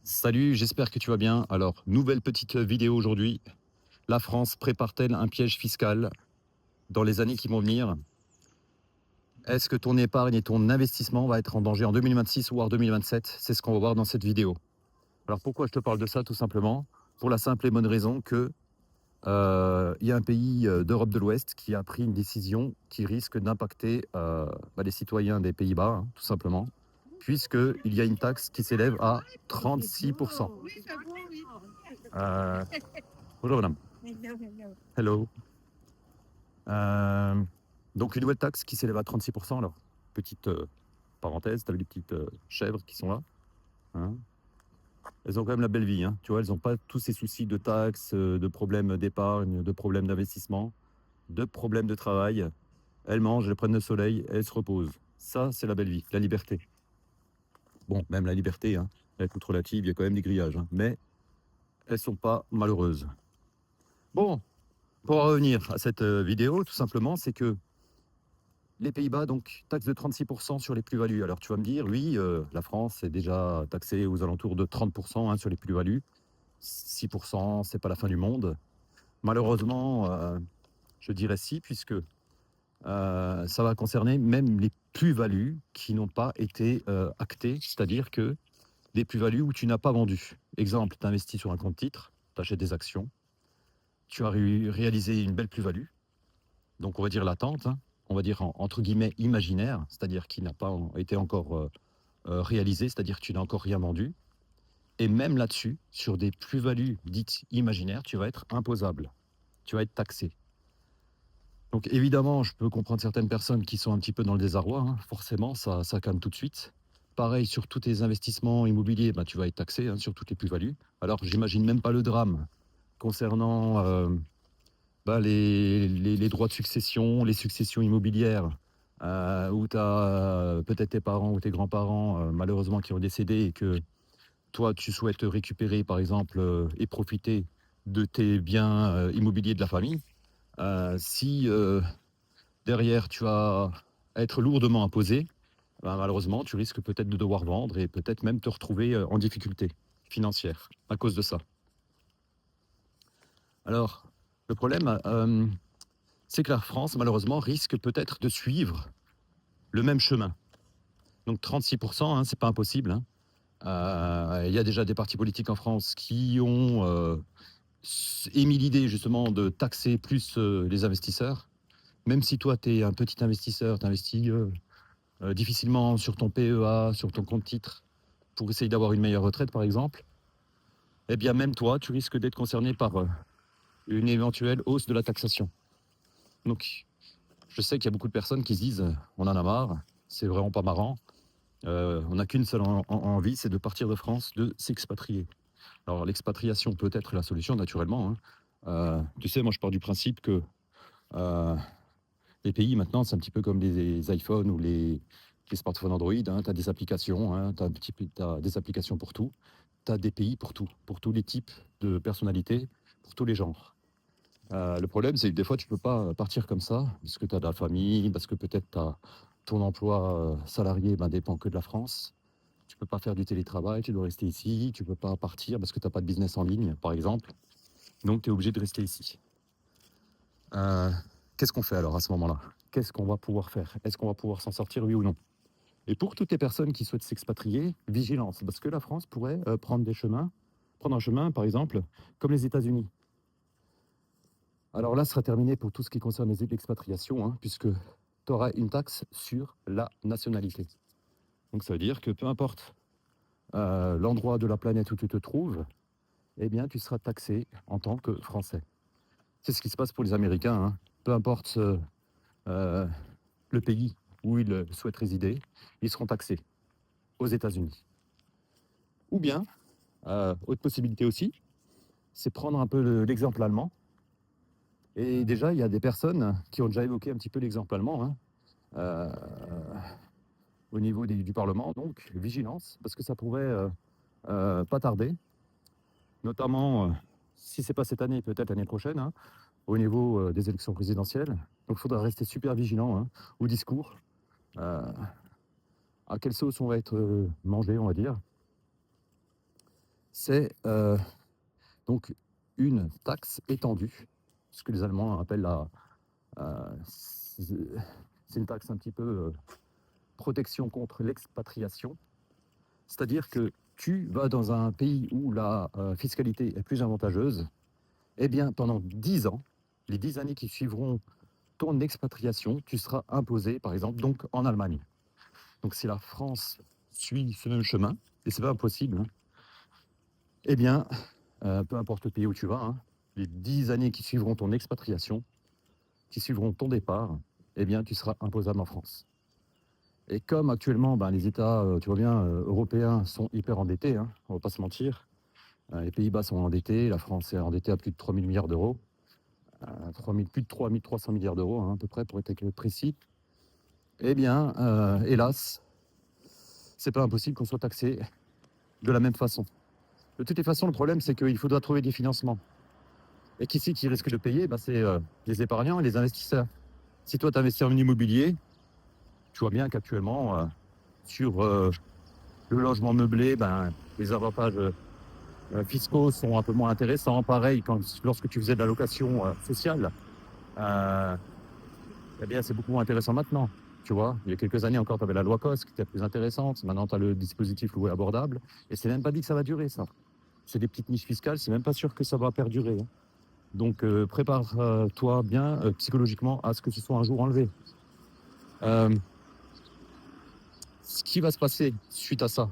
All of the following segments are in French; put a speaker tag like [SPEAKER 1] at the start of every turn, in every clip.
[SPEAKER 1] Salut, j'espère que tu vas bien. Alors, nouvelle petite vidéo aujourd'hui. La France prépare-t-elle un piège fiscal dans les années qui vont venir? Est-ce que ton épargne et ton investissement va être en danger en 2026 ou en 2027? C'est ce qu'on va voir dans cette vidéo. Alors pourquoi je te parle de ça? Tout simplement pour la simple et bonne raison que il y a un pays d'Europe de l'Ouest qui a pris une décision qui risque d'impacter les citoyens des Pays-Bas, hein, tout simplement, puisqu'il y a une taxe qui s'élève à 36%. Euh, Bonjour madame. Hello. Euh, donc une nouvelle taxe qui s'élève à 36%. Alors, petite parenthèse, tu as vu les petites chèvres qui sont là, hein. Elles ont quand même la belle vie, hein. Tu vois, elles n'ont pas tous ces soucis de taxes, de problèmes d'épargne, de problèmes d'investissement, de problèmes de travail. Elles mangent, elles prennent le soleil, elles se reposent. Ça, c'est la belle vie, la liberté. Bon, même la liberté, hein, elle est toute relative, il y a quand même des grillages, hein, mais elles sont pas malheureuses. Bon, pour en revenir à cette vidéo, tout simplement, c'est que les Pays-Bas, donc, taxe de 36% sur les plus-values. Alors tu vas me dire, oui, la France est déjà taxée aux alentours de 30%, hein, sur les plus-values. 6%, c'est pas la fin du monde. Malheureusement, je dirais si, puisque ça va concerner même les plus-values qui n'ont pas été actées, c'est-à-dire que des plus-values où tu n'as pas vendu. Exemple, tu investis sur un compte titre, tu achètes des actions, tu as réalisé une belle plus-value, donc on va dire latente, hein, on va dire entre guillemets imaginaire, c'est-à-dire qui n'a pas été encore réalisé, c'est-à-dire que tu n'as encore rien vendu. Et même là-dessus, sur des plus-values dites imaginaires, tu vas être imposable, tu vas être taxé. Donc évidemment, je peux comprendre certaines personnes qui sont un petit peu dans le désarroi, hein, forcément, ça calme tout de suite. Pareil, sur tous tes investissements immobiliers, tu vas être taxé, hein, sur toutes les plus-values. Alors j'imagine même pas le drame concernant les droits de succession, les successions immobilières, où tu as peut-être tes parents ou tes grands-parents, malheureusement, qui ont décédé et que toi, tu souhaites récupérer, par exemple, et profiter de tes biens immobiliers de la famille. Si derrière, tu vas être lourdement imposé, malheureusement, tu risques peut-être de devoir vendre et peut-être même te retrouver en difficulté financière à cause de ça. Alors, le problème, c'est que la France, malheureusement, risque peut-être de suivre le même chemin. Donc 36%, hein, c'est pas impossible, hein. Il y a déjà des partis politiques en France qui ont émis l'idée justement de taxer plus les investisseurs. Même si toi, tu es un petit investisseur, tu investis difficilement sur ton PEA, sur ton compte titre, pour essayer d'avoir une meilleure retraite, par exemple, eh bien même toi, tu risques d'être concerné par une éventuelle hausse de la taxation. Donc, je sais qu'il y a beaucoup de personnes qui se disent on en a marre, c'est vraiment pas marrant. On n'a qu'une seule envie, c'est de partir de France, de s'expatrier. Alors l'expatriation peut être la solution, naturellement, hein. Tu sais, moi je pars du principe que les pays maintenant, c'est un petit peu comme les iPhones ou les smartphones Android, hein. Tu as des applications, hein, t'as des applications pour tout. Tu as des pays pour tous les types de personnalités, pour tous les genres. Le problème, c'est que des fois, tu peux pas partir comme ça, parce que tu as de la famille, parce que peut-être ton emploi salarié dépend que de la France. Tu peux pas faire du télétravail, tu dois rester ici, tu peux pas partir parce que tu as pas de business en ligne, par exemple. Donc, tu es obligé de rester ici. Euh, Qu'est-ce qu'on fait alors à ce moment-là? Qu'est-ce qu'on va pouvoir faire? Est-ce qu'on va pouvoir s'en sortir, oui ou non? Et pour toutes les personnes qui souhaitent s'expatrier, vigilance, parce que la France pourrait prendre un chemin, par exemple, comme les États-Unis. Alors là, ce sera terminé pour tout ce qui concerne l'expatriation, hein, puisque tu auras une taxe sur la nationalité. Donc ça veut dire que peu importe l'endroit de la planète où tu te trouves, eh bien, tu seras taxé en tant que Français. C'est ce qui se passe pour les Américains, hein. Peu importe euh, le pays où ils souhaitent résider, ils seront taxés aux États-Unis. Ou bien, autre possibilité aussi, c'est prendre un peu l'exemple allemand. Et déjà, il y a des personnes qui ont déjà évoqué un petit peu l'exemple allemand, hein, euh, au niveau du Parlement. Donc, vigilance, parce que ça pourrait pas tarder, notamment si c'est pas cette année, peut-être l'année prochaine, hein, au niveau des élections présidentielles. Donc, il faudra rester super vigilant, hein, au discours, à quelle sauce on va être mangé, on va dire. c'est donc une taxe étendue, ce que les Allemands appellent c'est c'est une taxe un petit peu protection contre l'expatriation. C'est-à-dire que tu vas dans un pays où la fiscalité est plus avantageuse, eh bien pendant 10 ans, les 10 années qui suivront ton expatriation, tu seras imposé, par exemple, donc en Allemagne. Donc si la France suit ce même chemin, et c'est pas impossible, hein, eh bien, peu importe le pays où tu vas, hein, les 10 années qui suivront ton expatriation, qui suivront ton départ, eh bien, tu seras imposable en France. Et comme actuellement, ben, les États, tu vois bien, européens sont hyper endettés, hein, on va pas se mentir. Les Pays-Bas sont endettés, la France est endettée à plus de 3 000 milliards d'euros, plus de 3 300 milliards d'euros, hein, à peu près, pour être précis. Eh bien, hélas, c'est pas impossible qu'on soit taxé de la même façon. De toutes les façons, le problème, c'est qu'il faudra trouver des financements. Et qui c'est qui risque de payer? Ben, c'est les épargnants et les investisseurs. Si toi, tu investis en immobilier, tu vois bien qu'actuellement, sur le logement meublé, ben, les avantages fiscaux sont un peu moins intéressants. Pareil, lorsque tu faisais de la location sociale, euh, eh bien, c'est beaucoup moins intéressant maintenant. Tu vois, il y a quelques années encore, tu avais la loi COS qui était plus intéressante. Maintenant, tu as le dispositif loué abordable. Et c'est même pas dit que ça va durer, ça. C'est des petites niches fiscales, c'est même pas sûr que ça va perdurer, hein. Donc, prépare-toi bien psychologiquement à ce que ce soit un jour enlevé. Euh, Ce qui va se passer suite à ça,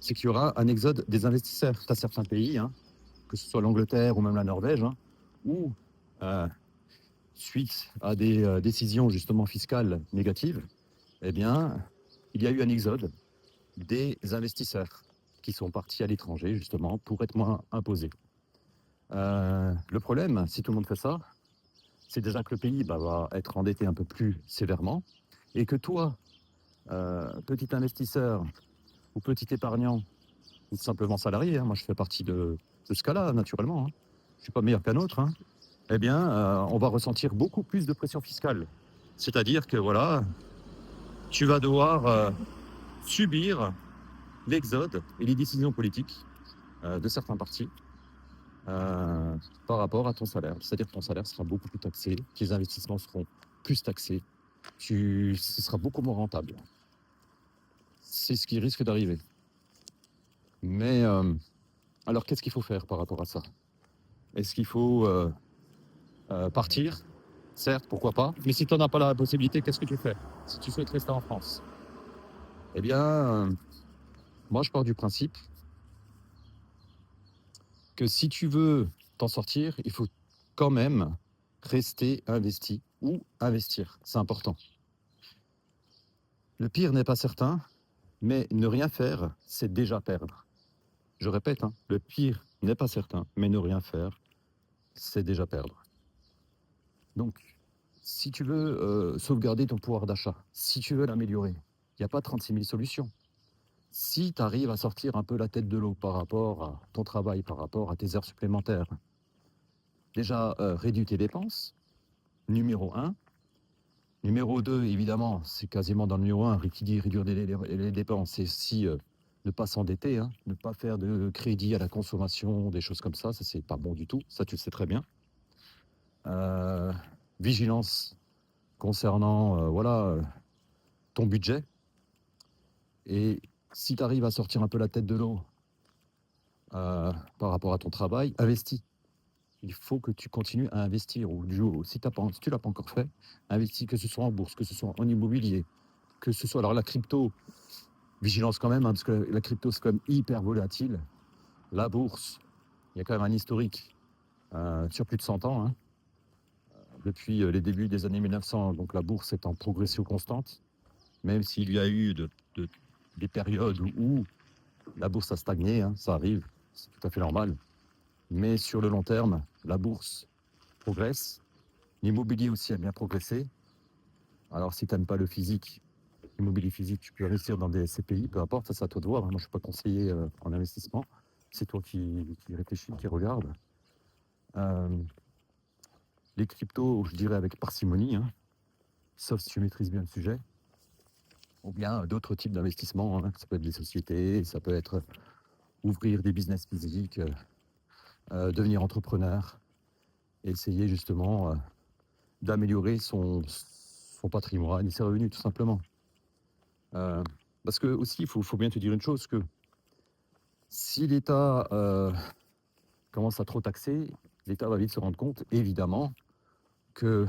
[SPEAKER 1] c'est qu'il y aura un exode des investisseurs. Tu as certains pays, hein, que ce soit l'Angleterre ou même la Norvège, hein, où, euh, suite à des décisions justement fiscales négatives, eh bien, il y a eu un exode des investisseurs qui sont partis à l'étranger justement pour être moins imposés. Le problème, si tout le monde fait ça, c'est déjà que le pays va être endetté un peu plus sévèrement et que toi, petit investisseur ou petit épargnant ou simplement salarié, hein, moi je fais partie de ce cas-là naturellement, hein, je ne suis pas meilleur qu'un autre, hein, eh bien on va ressentir beaucoup plus de pression fiscale. C'est-à-dire que voilà, tu vas devoir subir l'exode et les décisions politiques de certains partis euh, par rapport à ton salaire. C'est-à-dire que ton salaire sera beaucoup plus taxé, tes investissements seront plus taxés, ce sera beaucoup moins rentable. C'est ce qui risque d'arriver. Mais alors qu'est-ce qu'il faut faire par rapport à ça? Est-ce qu'il faut partir? Certes, pourquoi pas. Mais si tu n'en as pas la possibilité, qu'est-ce que tu fais? Si tu souhaites rester en France? Eh bien, moi je pars du principe que si tu veux t'en sortir, il faut quand même rester investi ou investir. C'est important. Le pire n'est pas certain, mais ne rien faire, c'est déjà perdre. Je répète, hein, le pire n'est pas certain, mais ne rien faire, c'est déjà perdre. Donc, si tu veux sauvegarder ton pouvoir d'achat, si tu veux l'améliorer, il n'y a pas 36 000 solutions. Si tu arrives à sortir un peu la tête de l'eau par rapport à ton travail, par rapport à tes heures supplémentaires, déjà réduis tes dépenses, numéro 1. Numéro 2, évidemment, c'est quasiment dans le numéro 1, qui dit réduire les dépenses, c'est aussi ne pas s'endetter, hein, ne pas faire de crédit à la consommation, des choses comme ça c'est pas bon du tout, ça tu le sais très bien. Vigilance concernant voilà, ton budget. Et si tu arrives à sortir un peu la tête de l'eau par rapport à ton travail, investis. Il faut que tu continues à investir. Si tu ne l'as pas encore fait, investis, que ce soit en bourse, que ce soit en immobilier, que ce soit alors la crypto, vigilance quand même, hein, parce que la crypto c'est quand même hyper volatile. La bourse, il y a quand même un historique sur plus de 100 ans, hein, depuis les débuts des années 1900, donc la bourse est en progression constante, même s'il y a eu des périodes où la bourse a stagné, hein, ça arrive, c'est tout à fait normal. Mais sur le long terme, la bourse progresse. L'immobilier aussi a bien progressé. Alors si tu n'aimes pas le physique, l'immobilier physique, tu peux investir dans des SCPI, peu importe, ça c'est à toi de voir. Moi je ne suis pas conseiller en investissement. C'est toi qui réfléchis, qui regarde. Les cryptos, je dirais avec parcimonie, hein, sauf si tu maîtrises bien le sujet. Ou bien d'autres types d'investissements, hein. Ça peut être des sociétés, ça peut être ouvrir des business physiques, devenir entrepreneur, et essayer justement d'améliorer son patrimoine et ses revenus, tout simplement. Euh, Parce que aussi, il faut bien te dire une chose, que si l'État commence à trop taxer, l'État va vite se rendre compte, évidemment, que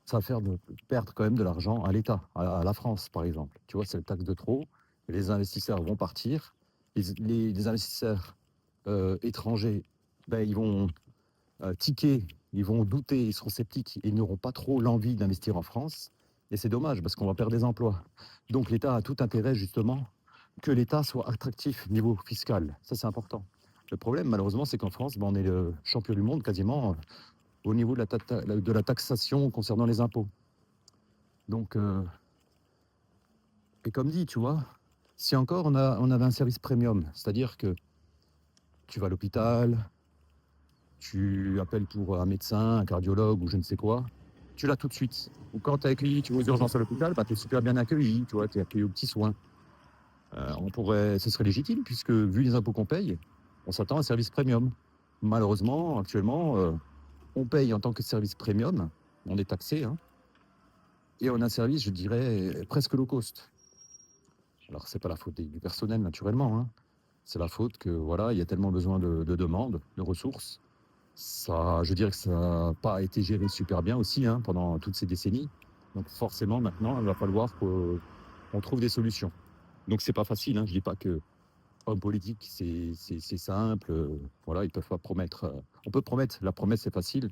[SPEAKER 1] ça va faire perdre quand même de l'argent à l'État, à la France, par exemple. Tu vois, c'est le taxe de trop, les investisseurs vont partir, les investisseurs étrangers, ben, ils vont tiquer, ils vont douter, ils seront sceptiques, ils n'auront pas trop l'envie d'investir en France. Et c'est dommage parce qu'on va perdre des emplois. Donc l'État a tout intérêt justement que l'État soit attractif niveau fiscal. Ça, c'est important. Le problème, malheureusement, c'est qu'en France, ben, on est le champion du monde quasiment au niveau de la taxation concernant les impôts. Donc, et comme dit, tu vois, si encore on avait un service premium, c'est-à-dire que tu vas à l'hôpital, tu appelles pour un médecin, un cardiologue ou je ne sais quoi, tu l'as tout de suite. Ou quand tu es accueilli, tu vas aux urgences à l'hôpital, bah, tu es super bien accueilli, tu vois, tu es accueilli aux petits soins. Ce serait légitime, puisque vu les impôts qu'on paye, on s'attend à un service premium. Malheureusement, actuellement, on paye en tant que service premium, on est taxé, hein, et on a un service, je dirais, presque low cost. Alors, c'est pas la faute du personnel, naturellement, hein. C'est la faute que, voilà, il y a tellement besoin de demandes, de ressources. Ça, je dirais que ça n'a pas été géré super bien aussi, hein, pendant toutes ces décennies. Donc forcément, maintenant, il va falloir qu'on trouve des solutions. Donc c'est pas facile, hein. Je dis pas que homme politique, c'est simple. Voilà, ils peuvent pas promettre. On peut promettre, la promesse c'est facile.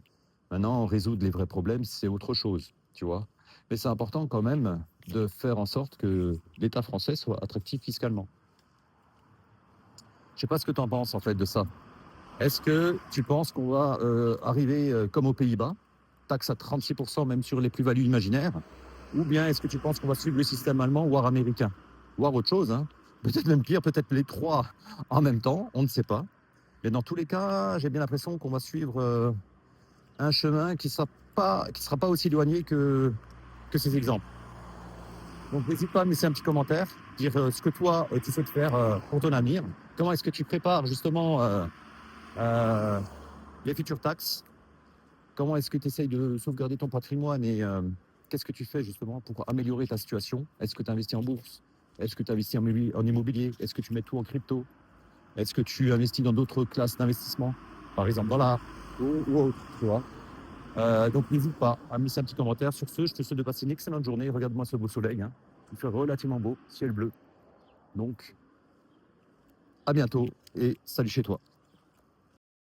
[SPEAKER 1] Maintenant, résoudre les vrais problèmes, c'est autre chose, tu vois. Mais c'est important quand même de faire en sorte que l'État français soit attractif fiscalement. Je sais pas ce que tu en penses en fait de ça. Est-ce que tu penses qu'on va arriver comme aux Pays-Bas, taxe à 36% même sur les plus-values imaginaires, ou bien est-ce que tu penses qu'on va suivre le système allemand, voire américain, voire autre chose, hein? Peut-être même pire, peut-être les trois en même temps, on ne sait pas. Mais dans tous les cas, j'ai bien l'impression qu'on va suivre un chemin qui sera pas aussi éloigné que ces exemples. Donc n'hésite pas à me laisser un petit commentaire, dire ce que toi tu souhaites faire pour ton avenir. Comment est-ce que tu prépares justement euh, les futures taxes? Comment est-ce que tu essayes de sauvegarder ton patrimoine et qu'est-ce que tu fais justement pour améliorer ta situation? Est-ce que tu investis en bourse? Est-ce que tu investis en immobilier? Est-ce que tu mets tout en crypto? Est-ce que tu investis dans d'autres classes d'investissement? Par exemple dans l'art ou autre, tu vois? Donc n'hésite pas à me laisser un petit commentaire. Sur ce, je te souhaite de passer une excellente journée. Regarde-moi ce beau soleil, hein. Il fait relativement beau, ciel bleu. Donc à bientôt et salut chez toi.